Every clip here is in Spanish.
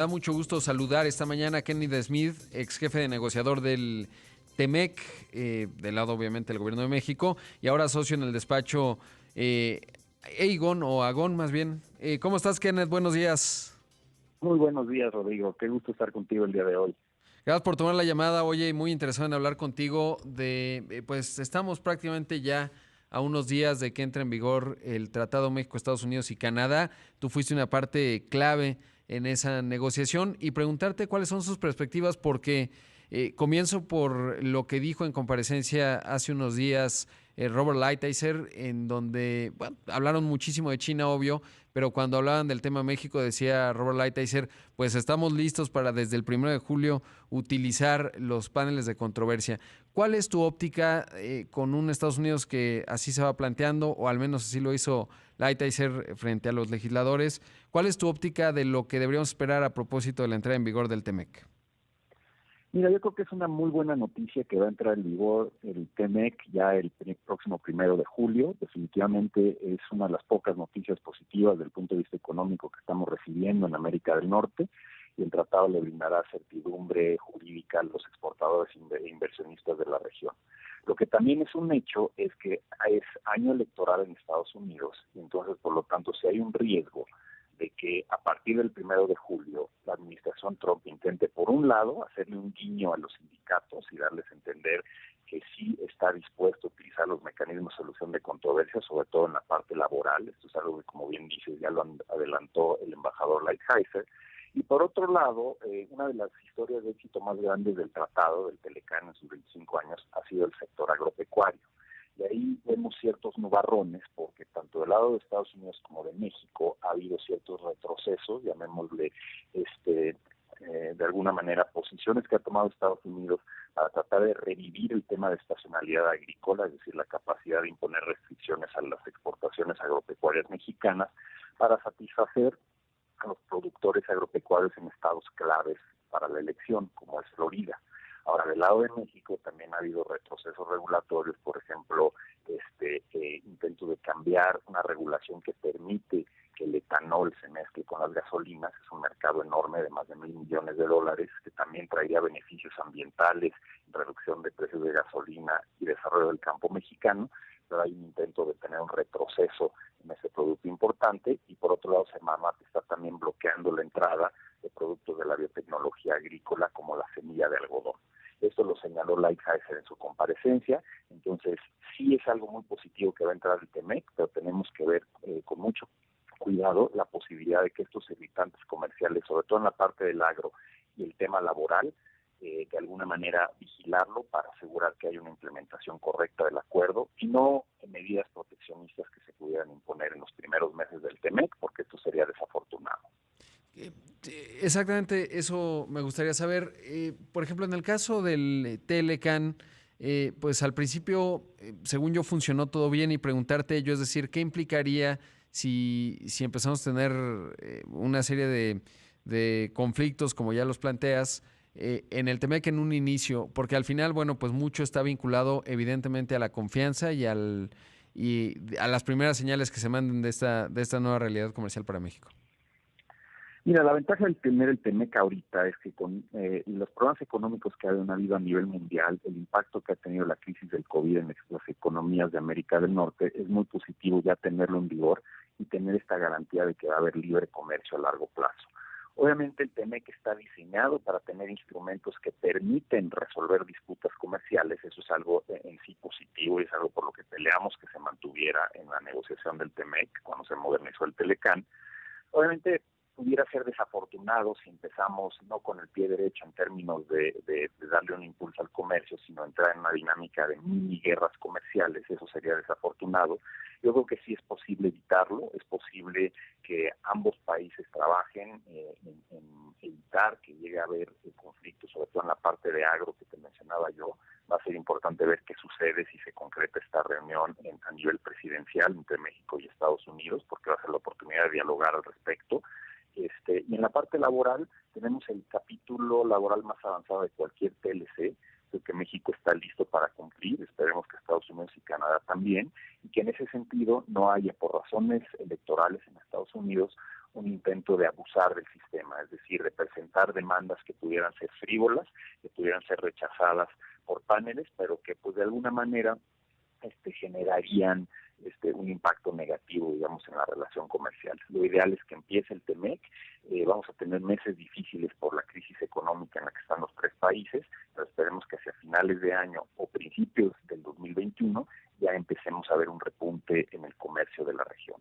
Da mucho gusto saludar esta mañana a Kenny Smith, ex jefe de negociador del TEMEC, del lado obviamente del gobierno de México, y ahora socio en el despacho eh, Aegon o Agon más bien. ¿Cómo estás, Kenneth? Buenos días. Muy buenos días, Rodrigo. Qué gusto estar contigo el día de hoy. Gracias por tomar la llamada. Oye, muy interesado en hablar contigo pues estamos prácticamente ya a unos días de que entre en vigor el Tratado México, Estados Unidos y Canadá. Tú fuiste una parte clave en esa negociación y preguntarte cuáles son sus perspectivas porque comienzo por lo que dijo en comparecencia hace unos días Robert Lighthizer, en donde bueno, hablaron muchísimo de China, obvio, pero cuando hablaban del tema México decía Robert Lighthizer, pues estamos listos para desde el 1 de julio utilizar los paneles de controversia. ¿Cuál es tu óptica con un Estados Unidos que así se va planteando, o al menos así lo hizo Lighthizer frente a los legisladores? ¿Cuál es tu óptica de lo que deberíamos esperar a propósito de la entrada en vigor del TEMEC? Mira, yo creo que es una muy buena noticia que va a entrar en vigor el TEMEC ya el próximo 1 de julio. Definitivamente es una de las pocas noticias positivas desde el punto de vista económico que estamos recibiendo en América del Norte, y el tratado le brindará certidumbre jurídica a los exportadores e inversionistas de la región. Lo que también es un hecho es que es año electoral en Estados Unidos, y entonces, por lo tanto, si hay un riesgo de que a partir del 1 de julio la administración Trump intente, por un lado, hacerle un guiño a los sindicatos y darles a entender que sí está dispuesto a utilizar los mecanismos de solución de controversias, sobre todo en la parte laboral. Esto es algo que, como bien dices, ya lo adelantó el embajador Lighthizer. Y por otro lado, una de las historias de éxito más grandes del tratado, del Telecán en sus 25 años, ha sido el sector agropecuario. Y ahí vemos ciertos nubarrones, porque tanto del lado de Estados Unidos como de México ha habido ciertos retrocesos, llamémosle de alguna manera posiciones que ha tomado Estados Unidos para tratar de revivir el tema de estacionalidad agrícola, es decir, la capacidad de imponer restricciones a las exportaciones agropecuarias mexicanas para satisfacer a los productores agropecuarios en estados claves para la elección, como es Florida. Ahora, del lado de México también ha habido retrocesos regulatorios, por ejemplo, intento de cambiar una regulación que permite que el etanol se mezcle con las gasolinas. Es un mercado enorme de más de $1,000 millones, que también traería beneficios ambientales, reducción de precios de gasolina y desarrollo del campo mexicano, pero hay un intento de tener un retroceso en ese producto importante. Y por otro lado, Semarnat está también bloqueando la entrada de productos de la biotecnología agrícola como la semilla de algodón. Esto lo señaló Lighthizer en su comparecencia. Entonces, sí es algo muy positivo que va a entrar el TEMEC, pero tenemos que ver con mucho cuidado la posibilidad de que estos irritantes comerciales, sobre todo en la parte del agro y el tema laboral, de alguna manera vigilarlo para asegurar que haya una implementación correcta del acuerdo y no medidas proteccionistas que se pudieran imponer en los primeros meses del TEMEC, porque esto sería desafortunado. Exactamente, eso me gustaría saber. Por ejemplo, en el caso del Telecan, pues al principio, según yo, funcionó todo bien y preguntarte ello, es decir, ¿qué implicaría si empezamos a tener una serie de conflictos, como ya los planteas, en el TEMEC en un inicio? Porque al final, bueno, pues mucho está vinculado evidentemente a la confianza y a las primeras señales que se manden de esta nueva realidad comercial para México. Mira, la ventaja de tener el TEMEC ahorita es que con los problemas económicos que han habido a nivel mundial, el impacto que ha tenido la crisis del COVID en las economías de América del Norte, es muy positivo ya tenerlo en vigor y tener esta garantía de que va a haber libre comercio a largo plazo. Obviamente el TEMEC está diseñado para tener instrumentos que permiten resolver disputas comerciales. Eso es algo en sí positivo y es algo por lo que peleamos que se mantuviera en la negociación del TEMEC cuando se modernizó el Telecán. Obviamente pudiera ser desafortunado si empezamos no con el pie derecho en términos de darle un impulso al comercio, sino entrar en una dinámica de mini guerras comerciales. Eso sería desafortunado. Yo creo que sí es posible evitarlo, es posible que ambos países trabajen en evitar que llegue a haber conflictos, sobre todo en la parte de agro que te mencionaba yo. Va a ser importante ver qué sucede si se concreta esta reunión a nivel presidencial entre México y Estados Unidos, porque va a ser la oportunidad de dialogar al respecto. Y en la parte laboral tenemos el capítulo laboral más avanzado de cualquier TLC, creo que México está listo para cumplir, esperemos que Estados Unidos y Canadá también, y que en ese sentido no haya, por razones electorales en Estados Unidos, un intento de abusar del sistema, es decir, de presentar demandas que pudieran ser frívolas, que pudieran ser rechazadas por paneles, pero que pues de alguna manera generarían un impacto negativo, digamos, en la relación comercial. Lo ideal es que empiece el TEMEC. Vamos a tener meses difíciles por la crisis económica en la que están los tres países, pero esperemos que hacia finales de año o principios del 2021 ya empecemos a ver un repunte en el comercio de la región.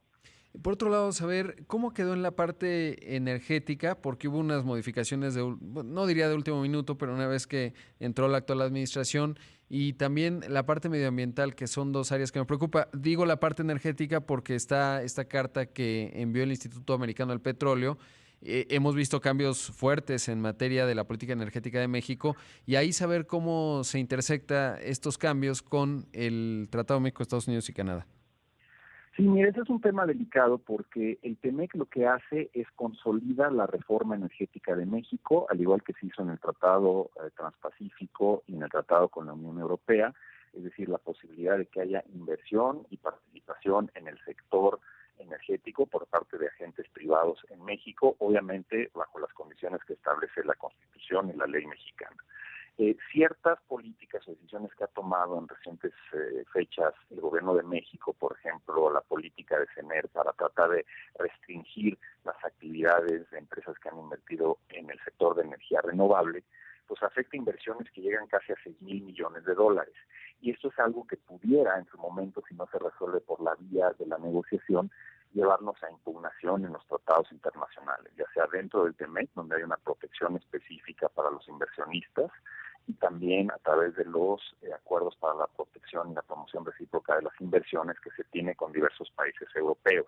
Por otro lado, saber cómo quedó en la parte energética, porque hubo unas modificaciones, no diría de último minuto, pero una vez que entró la actual administración, y también la parte medioambiental, que son dos áreas que me preocupa. Digo la parte energética porque está esta carta que envió el Instituto Americano del Petróleo. Hemos visto cambios fuertes en materia de la política energética de México, y ahí saber cómo se intersecta estos cambios con el Tratado México, Estados Unidos y Canadá. Sí, mire, ese es un tema delicado porque el TEMEC lo que hace es consolida la reforma energética de México, al igual que se hizo en el Tratado Transpacífico y en el Tratado con la Unión Europea, es decir, la posibilidad de que haya inversión y participación en el sector energético por parte de agentes privados en México, obviamente bajo las condiciones que establece la Constitución y la ley mexicana. Ciertas políticas o decisiones que ha tomado en recientes fechas el gobierno de México, por ejemplo, la política de CENER para tratar de restringir las actividades de empresas que han invertido en el sector de energía renovable, pues afecta inversiones que llegan casi a $6,000 millones. Y esto es algo que pudiera en su momento, si no se resuelve por la vía de la negociación, llevarnos a impugnación en los tratados internacionales, ya sea dentro del TEMEC, donde hay una protección específica para los inversionistas, y también a través de los acuerdos para la protección y la promoción recíproca de las inversiones que se tiene con diversos países europeos.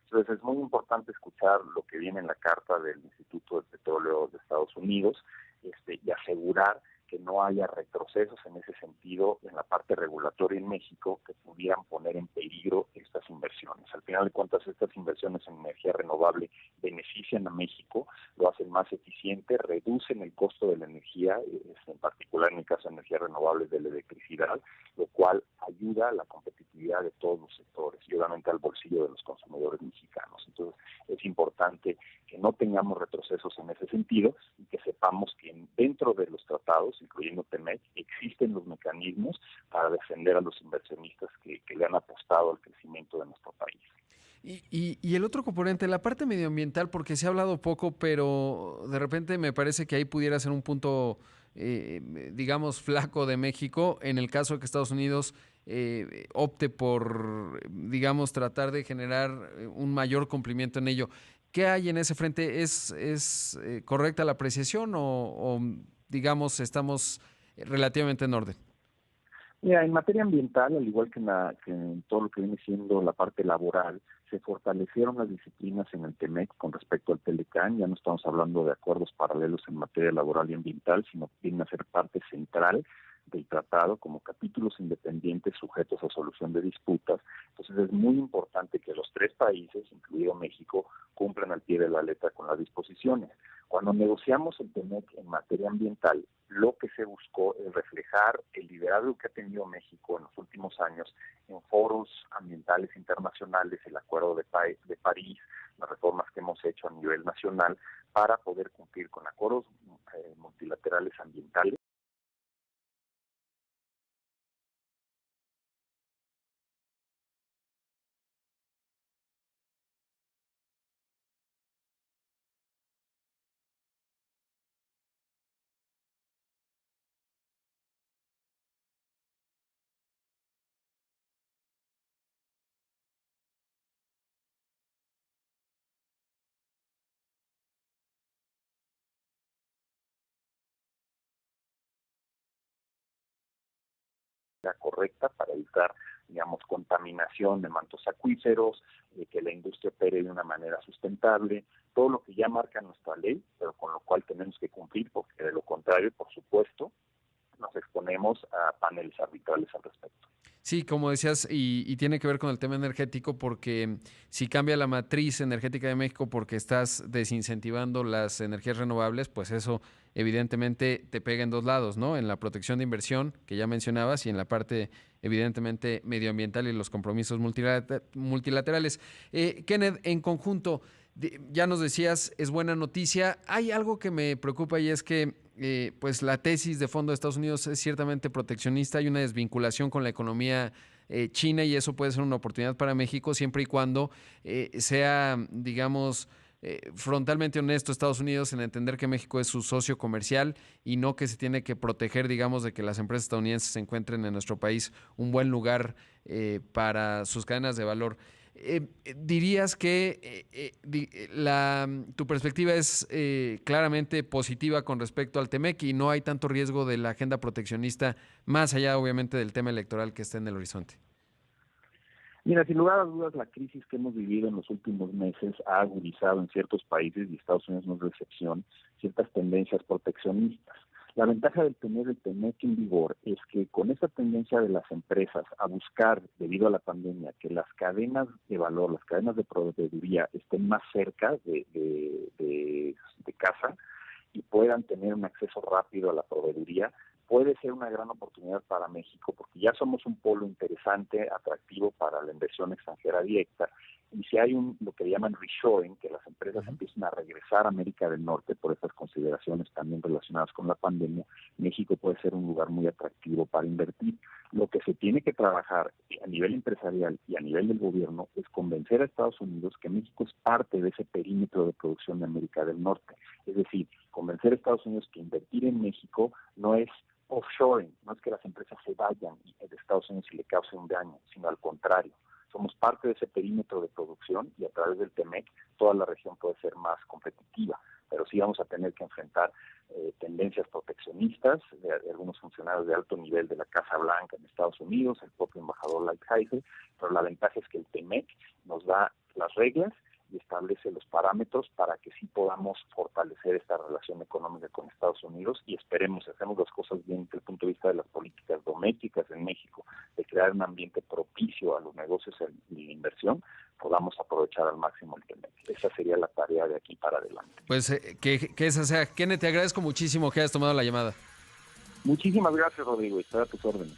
Entonces es muy importante escuchar lo que viene en la carta del Instituto de Petróleo de Estados Unidos y asegurar que no haya retrocesos en ese sentido en la parte regulatoria en México que pudieran poner en peligro estas inversiones. Al final de cuentas, estas inversiones en energía renovable benefician a México, lo hacen más eficiente, reducen el costo de la energía, en particular en el caso de energías renovables de la electricidad, lo cual ayuda a la competitividad de todos los sectores y obviamente al bolsillo de los consumidores mexicanos. Entonces, es importante que no tengamos retrocesos en ese sentido y que sepamos que dentro de los tratados, incluyendo TEMEC, existen los mecanismos para defender a los inversionistas que le han apostado al crecimiento de nuestro país. Y el otro componente, la parte medioambiental, porque se ha hablado poco, pero de repente me parece que ahí pudiera ser un punto, digamos, flaco de México, en el caso de que Estados Unidos opte por, digamos, tratar de generar un mayor cumplimiento en ello. ¿Qué hay en ese frente? ¿Es correcta la apreciación o, digamos, estamos relativamente en orden? Mira, en materia ambiental, al igual que en todo lo que viene siendo la parte laboral, se fortalecieron las disciplinas en el TEMEC con respecto al TELECAN. Ya no estamos hablando de acuerdos paralelos en materia laboral y ambiental, sino que vienen a ser parte central del tratado como capítulos independientes sujetos a solución de disputas. Entonces es muy importante que los tres países, incluido México, cumplan al pie de la letra con las disposiciones. Cuando negociamos el TEMEC en materia ambiental, lo que se buscó es reflejar el liderazgo que ha tenido México en los últimos años en foros ambientales internacionales, el Acuerdo de París, las reformas que hemos hecho a nivel nacional para poder cumplir con acuerdos multilaterales ambientales. Correcta para evitar, digamos, contaminación de mantos acuíferos, que la industria opere de una manera sustentable, todo lo que ya marca nuestra ley, pero con lo cual tenemos que cumplir, porque de lo contrario, por supuesto, nos exponemos a paneles arbitrales al respecto. Sí, como decías, y tiene que ver con el tema energético, porque si cambia la matriz energética de México porque estás desincentivando las energías renovables, pues eso evidentemente te pega en dos lados, ¿no? En la protección de inversión, que ya mencionabas, y en la parte evidentemente medioambiental y los compromisos multilaterales. Kenneth, en conjunto, Ya nos decías, es buena noticia. Hay algo que me preocupa y es que pues la tesis de fondo de Estados Unidos es ciertamente proteccionista. Hay una desvinculación con la economía china y eso puede ser una oportunidad para México siempre y cuando sea, digamos, frontalmente honesto Estados Unidos en entender que México es su socio comercial y no que se tiene que proteger, digamos, de que las empresas estadounidenses se encuentren en nuestro país un buen lugar para sus cadenas de valor. ¿Dirías que tu perspectiva es claramente positiva con respecto al TEMEC y no hay tanto riesgo de la agenda proteccionista, más allá obviamente del tema electoral que está en el horizonte? Mira, sin lugar a dudas, la crisis que hemos vivido en los últimos meses ha agudizado en ciertos países, y Estados Unidos no es la excepción, ciertas tendencias proteccionistas. La ventaja del tener el TEMEC en vigor es que con esa tendencia de las empresas a buscar, debido a la pandemia, que las cadenas de valor, las cadenas de proveeduría estén más cerca de casa y puedan tener un acceso rápido a la proveeduría, puede ser una gran oportunidad para México, porque ya somos un polo interesante, atractivo para la inversión extranjera directa, y si hay lo que llaman reshoring, que las empresas empiezan a regresar a América del Norte por estas consideraciones también relacionadas con la pandemia, México puede ser un lugar muy atractivo para invertir. Lo que se tiene que trabajar a nivel empresarial y a nivel del gobierno es convencer a Estados Unidos que México es parte de ese perímetro de producción de América del Norte. Es decir, convencer a Estados Unidos que invertir en México no es offshoring, no es que las empresas se vayan de Estados Unidos y le causen un daño, sino al contrario. Somos parte de ese perímetro de producción y a través del TEMEC toda la región puede ser más competitiva, pero sí vamos a tener que enfrentar tendencias proteccionistas de algunos funcionarios de alto nivel de la Casa Blanca en Estados Unidos, el propio embajador Lighthizer, pero la ventaja es que el TEMEC nos da las reglas y establece los parámetros para que sí podamos fortalecer esta relación económica con Estados Unidos y esperemos, si hacemos las cosas bien desde el punto de vista de las políticas domésticas en México, de crear un ambiente propicio a los negocios y la inversión, podamos aprovechar al máximo el TEMEC. Esa sería la tarea de aquí para adelante. Pues que esa sea. Kenneth, te agradezco muchísimo que hayas tomado la llamada. Muchísimas gracias, Rodrigo, y estoy a tus órdenes.